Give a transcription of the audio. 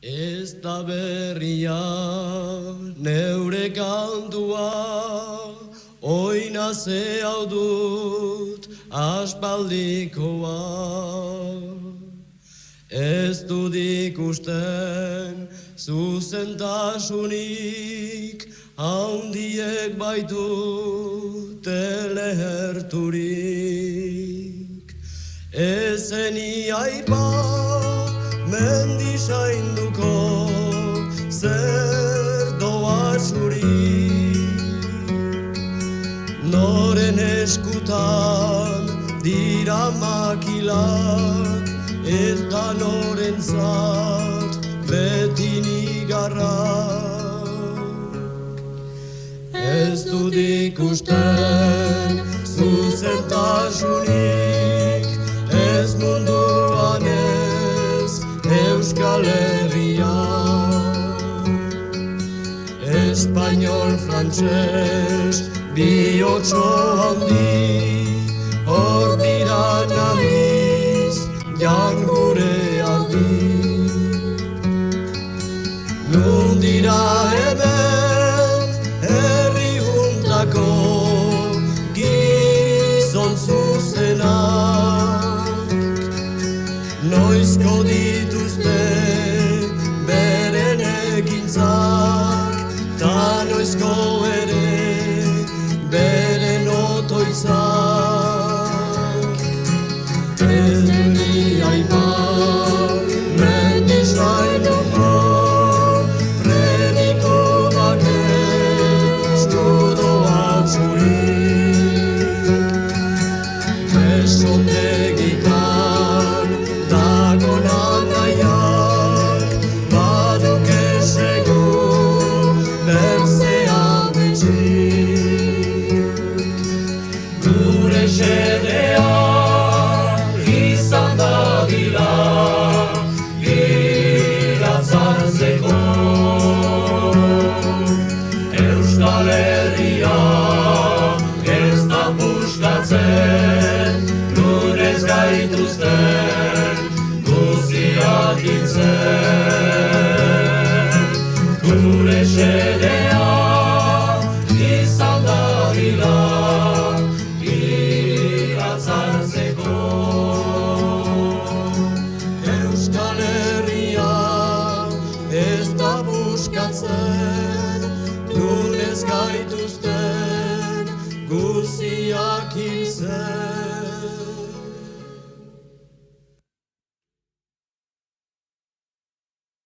Ez da berria neure kantua, oina ze hau dut aspaldikoa. Ez dut ikusten zuzentasunik, handiek baitu teleherturik. Ezeni aipa mendisainduko zer doatzurik, noren eskutan dira makilak, eta norentzat beti nigarrak. Ez dut ikusten zuzentasunik, ez munduan ez Euskal Herrian. Espainol, frantses, bihotxo handi, hor dira nahiz, jan gure ardi. Nun dira hemen, herri juntako gizon zuzenak, noizko dituzte beren ekintzak, ta noizko ere beren otoitzak. Ez ni aipa mendisainduko, prediko bake eskudo atzurik. Besotegitan dagonan nahiak, baduke segur berzean betxik. Gure xedea izan dadila iratzartzeko, Euskal Herria ez da puskatzen, nun ez gaituzten guziak hiltzen.